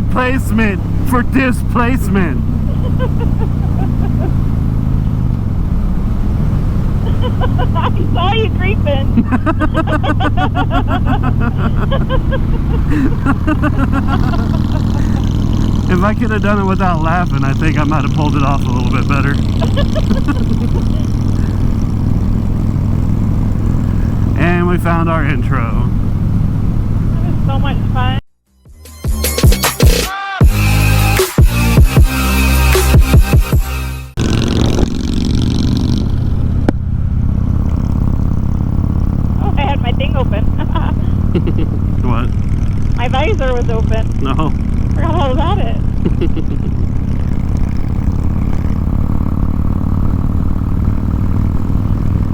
replacement for displacement. I saw you creeping. If I could have done it without laughing, I think I might have pulled it off a little bit better. And we found our intro. That was so much fun. Oh, I had my thing open. What? My visor was open. No. Forgot all about it.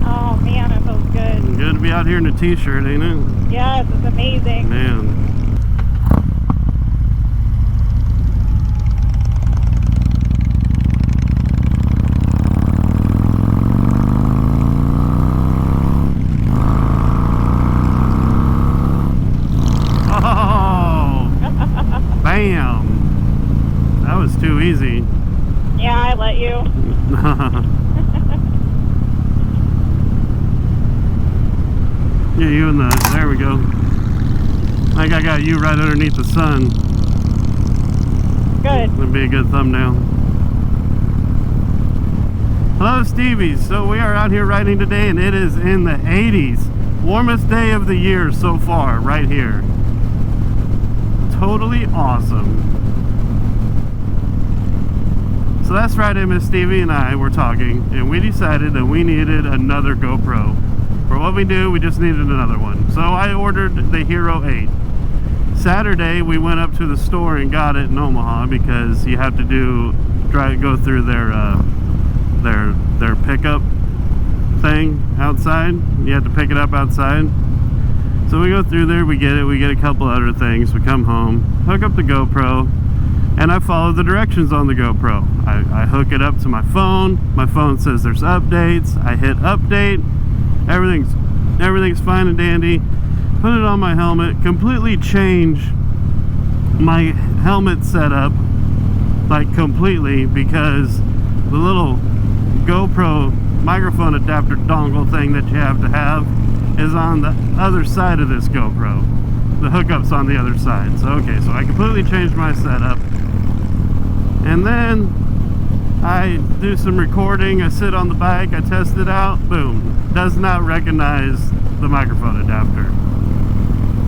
Oh man, it feels good. Good to be out here in a t-shirt, ain't it? Yes, it's amazing. Man. Bam! That was too easy. Yeah, I let you. Yeah, you and the, there we go. I think I got you right underneath the sun. Good. That'd be a good thumbnail. Hello, Stevies. So we are out here riding today, and it is in the 80s. Warmest day of the year so far, right here. Totally awesome. So that's Friday, Miss Stevie and I were talking, and we decided that we needed another GoPro. For what we do, we just needed another one. So I ordered the Hero 8. Saturday, we went up to the store and got it in Omaha because you have to go through their pickup thing outside. You have to pick it up outside. So we go through there, we get a couple other things, we come home, hook up the GoPro, and I follow the directions on the GoPro. I hook it up to my phone says there's updates, I hit update, everything's fine and dandy, put it on my helmet, completely change my helmet setup, like completely, because the little GoPro microphone adapter dongle thing that you have to have is on the other side of this GoPro. The hookup's on the other side. So okay, so I completely changed my setup. And then I do some recording, I sit on the bike, I test it out, boom. Does not recognize the microphone adapter.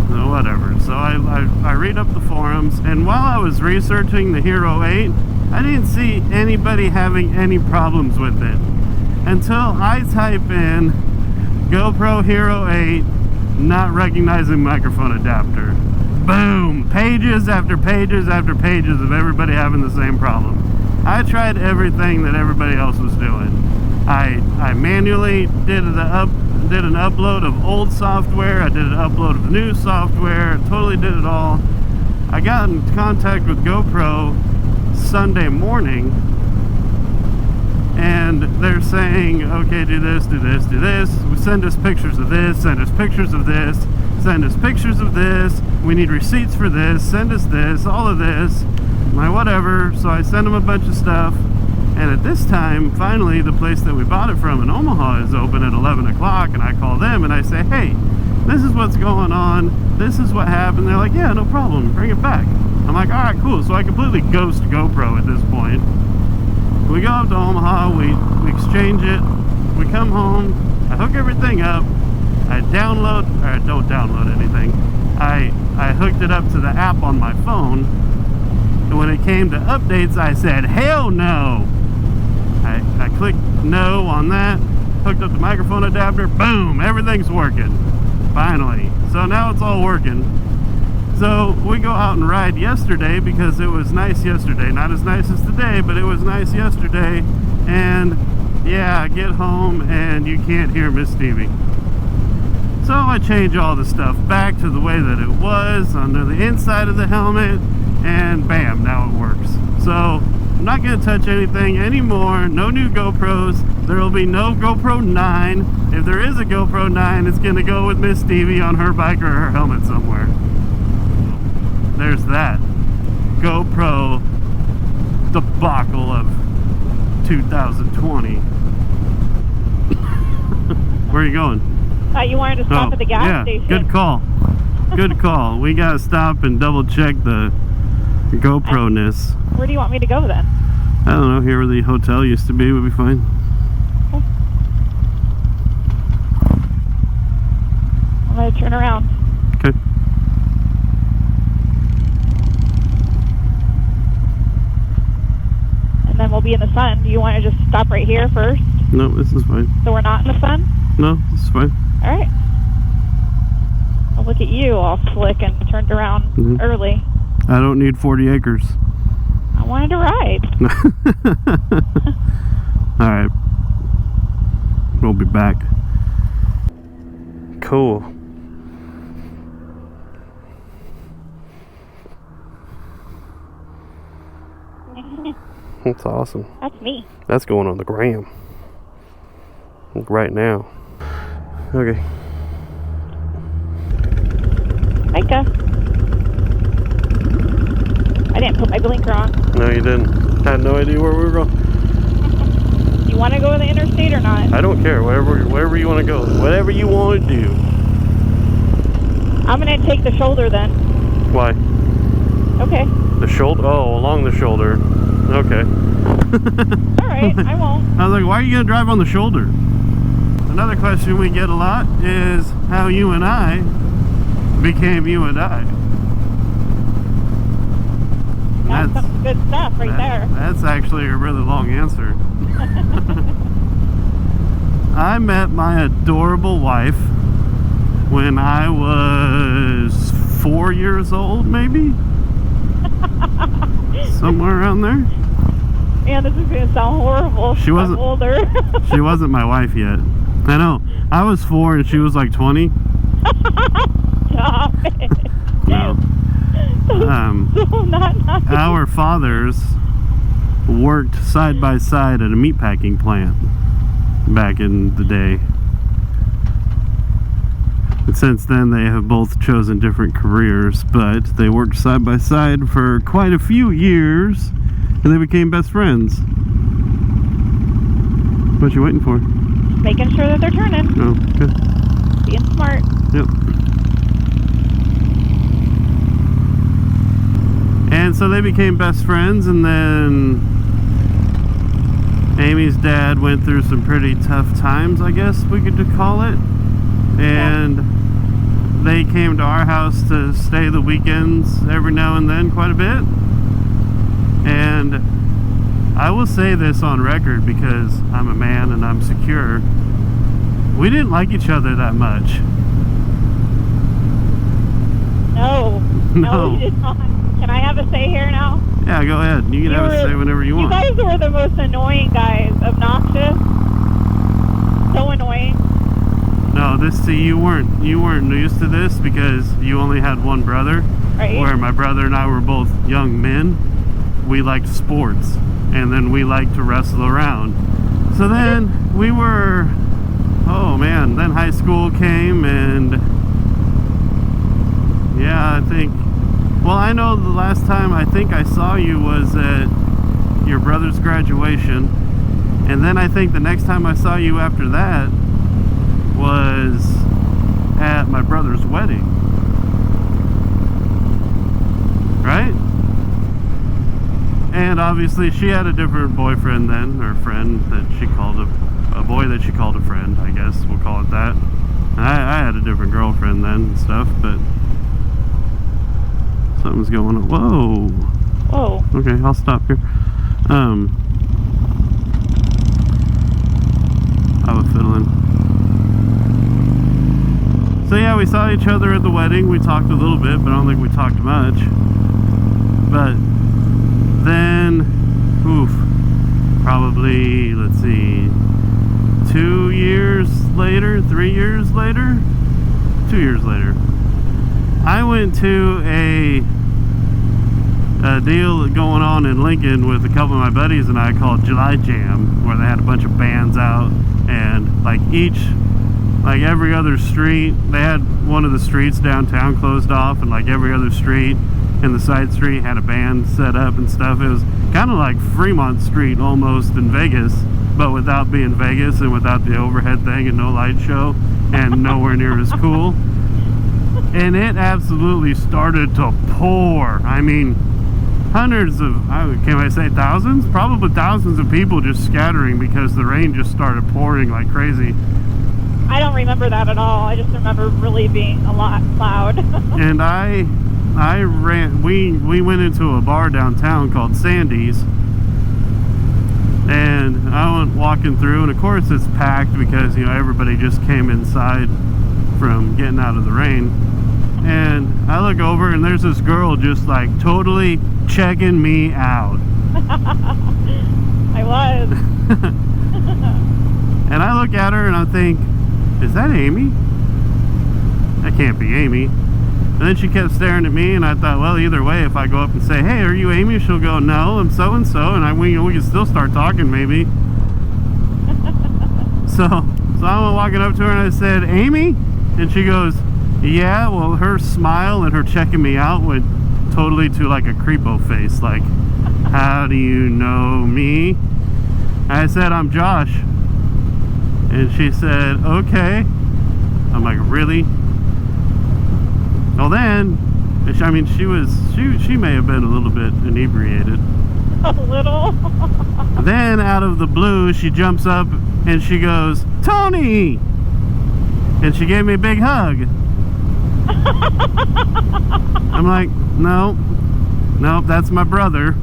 So whatever. So I read up the forums, and while I was researching the Hero 8, I didn't see anybody having any problems with it. Until I type in GoPro Hero 8 not recognizing microphone adapter. Boom! Pages after pages after pages of everybody having the same problem. I tried everything that everybody else was doing. I manually did an upload of old software, I did an upload of new software, totally did it all. I got in contact with GoPro Sunday morning, and they're saying, okay, do this, do this, do this. Send us pictures of this, send us pictures of this, send us pictures of this. We need receipts for this, send us this, all of this. My whatever. So I send them a bunch of stuff. And at this time, finally, the place that we bought it from in Omaha is open at 11 o'clock. And I call them and I say, hey, this is what's going on. This is what happened. They're like, yeah, no problem. Bring it back. I'm like, all right, cool. So I completely ghost GoPro at this point. We go up to Omaha, we exchange it, we come home, I hook everything up, I don't download anything. I hooked it up to the app on my phone, and when it came to updates, I said, hell no! I clicked no on that, hooked up the microphone adapter, boom, everything's working, finally. So now it's all working. So we go out and ride yesterday because it was nice yesterday. Not as nice as today, but it was nice yesterday. And yeah, I get home and you can't hear Miss Stevie. So I change all the stuff back to the way that it was under the inside of the helmet, and bam, now it works. So I'm not going to touch anything anymore. No new GoPros. There will be no GoPro 9. If there is a GoPro 9, it's going to go with Miss Stevie on her bike or her helmet somewhere. There's that. GoPro debacle of 2020. Where are you going? You wanted to stop at the gas station. Good call. Good call. We gotta stop and double check the GoPro-ness. Where do you want me to go then? I don't know. Here where the hotel used to be would be fine. Okay. I'm gonna turn around. Okay. And then we'll be in the sun. Do you want to just stop right here first? No, this is fine. So we're not in the sun? No, this is fine. All right. Well, look at you, all slick and turned around early. I don't need 40 acres. I wanted to ride. All right. We'll be back. Cool. That's awesome. That's me. That's going on the gram. Right now. Okay. Micah. I didn't put my blinker on. No, you didn't. Had no idea where we were going. You want to go to the interstate or not? I don't care. Wherever you want to go. Whatever you want to do. I'm going to take the shoulder then. Why? Okay. The shoulder? Oh, along the shoulder. Okay. Alright, I won't. I was like, why are you going to drive on the shoulder? Another question we get a lot is how you and I became you and I. That's some good stuff right there. That's actually a really long answer. I met my adorable wife when I was 4 years old, maybe? Somewhere around there. Man, this is going to sound horrible. She wasn't I'm older. She wasn't my wife yet. I know. I was 4 and she was like 20. Stop it. No. Not nice. Our fathers worked side by side at a meatpacking plant back in the day. But since then they have both chosen different careers, but they worked side by side for quite a few years and they became best friends. What you waiting for? Making sure that they're turning. Oh, good. Being smart. Yep. And so they became best friends, and then Amy's dad went through some pretty tough times, I guess we could call it. And they came to our house to stay the weekends every now and then quite a bit. And I will say this on record because I'm a man and I'm secure. We didn't like each other that much. No. No, we did not. Can I have a say here now? Yeah, go ahead. You can have a say whenever you want. You guys were the most annoying guys. Obnoxious. So annoying. No, you weren't used to this because you only had one brother. Right. Where my brother and I were both young men. We liked sports. And then we liked to wrestle around. So then we were, oh man, then high school came and yeah, I think, well, I know the last time I think I saw you was at your brother's graduation. And then I think the next time I saw you after that was at my brother's wedding. Right? And obviously she had a different boyfriend then, or friend that she called a boy that she called a friend, I guess we'll call it that. I had a different girlfriend then and stuff, but something's going on. Whoa. Whoa. Okay, I'll stop here. I was fiddling. So yeah, we saw each other at the wedding. We talked a little bit, but I don't think we talked much. But then, probably, let's see, 2 years later, 3 years later, 2 years later, I went to a deal going on in Lincoln with a couple of my buddies and I called July Jam, where they had a bunch of bands out, and like each like every other street. They had one of the streets downtown closed off, and like every other street and the side street had a band set up and stuff. It was kind of like Fremont Street almost in Vegas, but without being Vegas and without the overhead thing and no light show and nowhere near as cool. And it absolutely started to pour. I mean, hundreds of, can I say thousands? Probably thousands of people just scattering because the rain just started pouring like crazy. I don't remember that at all. I just remember really being a lot loud. And I ran, we went into a bar downtown called Sandy's, and I went walking through, and of course it's packed because, you know, everybody just came inside from getting out of the rain. And I look over and there's this girl just like totally checking me out. I was. And I look at her and I think, is that Amy? That can't be Amy. And then she kept staring at me, and I thought, well, either way, if I go up and say, hey, are you Amy? She'll go, no, I'm so-and-so, and we can still start talking maybe. So I went walking up to her and I said, Amy? And she goes, yeah. Well, her smile and her checking me out went totally to like a creepo face, like, how do you know me? I said, I'm Josh. And she said, okay. I'm like, really? Well then, I mean, she may have been a little bit inebriated. A little? Then out of the blue, she jumps up and she goes, Tony! And she gave me a big hug. I'm like, no, that's my brother.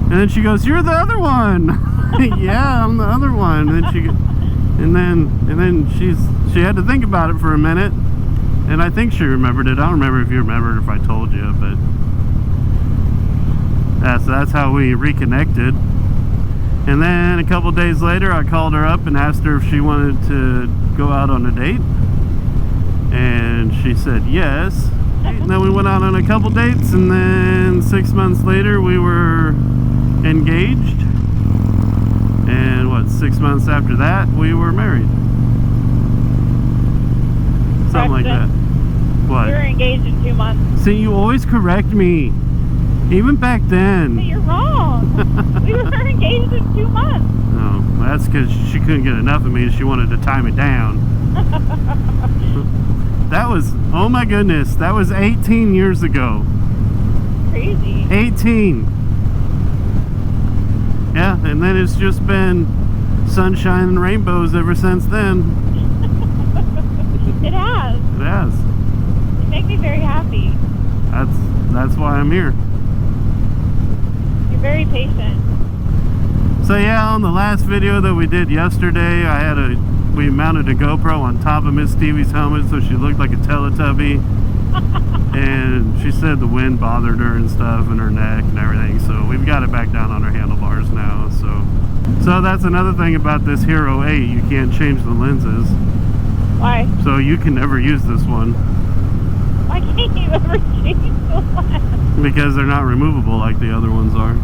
And then she goes, you're the other one. Yeah, I'm the other one. And then she had to think about it for a minute, and I think she remembered it. I don't remember if you remembered, if I told you, but that's how we reconnected. And then a couple days later, I called her up and asked her if she wanted to go out on a date, and she said yes. And then we went out on a couple dates, and then 6 months later we were engaged, and 6 months after that we were married. Something like that. What? We were engaged in 2 months. See, you always correct me, even back then. But you're wrong. We were engaged in 2 months. Oh, that's because she couldn't get enough of me. She wanted to tie me down. That was, oh my goodness, that was 18 years ago. Crazy. 18. Yeah, and then it's just been sunshine and rainbows ever since then. It has. It has. You make me very happy. That's why I'm here. You're very patient. So yeah, on the last video that we did yesterday, we mounted a GoPro on top of Miss Stevie's helmet so she looked like a Teletubby. And she said the wind bothered her and stuff, and her neck and everything, so we've got it back down on her handlebars now. So that's another thing about this Hero 8, you can't change the lenses. Why? So you can never use this one. Why can't you ever change the lens? Because they're not removable like the other ones are.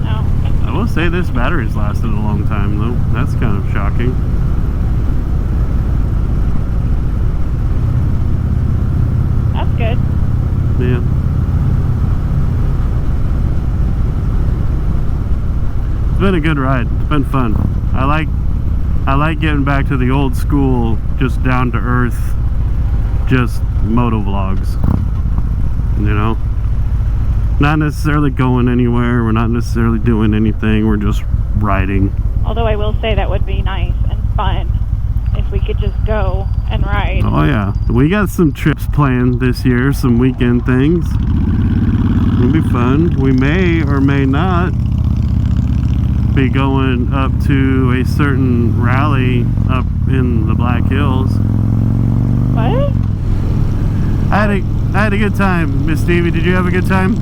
No. I will say this battery's lasted a long time though. That's kind of shocking. That's good. Yeah. It's been a good ride. It's been fun. I like getting back to the old school, just down to earth, just moto vlogs. You know? Not necessarily going anywhere. We're not necessarily doing anything. We're just riding. Although I will say that would be nice and fun if we could just go and ride. Oh yeah, we got some trips planned this year, some weekend things. It'll be fun. We may or may not be going up to a certain rally up in the Black Hills. What? I had a good time, Miss Stevie. Did you have a good time?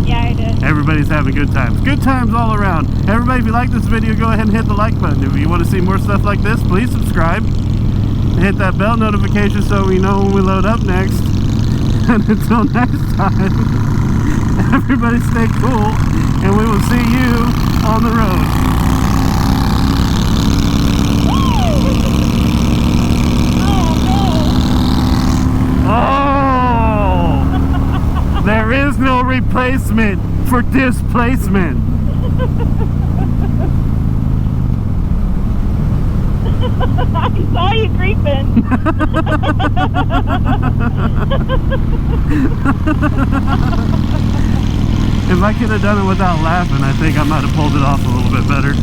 Yeah, I did. Everybody's having good times. Good times all around. Everybody, if you like this video, go ahead and hit the like button. If you want to see more stuff like this, please subscribe. Hit that bell notification so we know when we load up next. And until next time, everybody stay cool, and we will see you on the road. Woo! replacement for displacement. I saw you creeping. If I could have done it without laughing, I think I might have pulled it off a little bit better.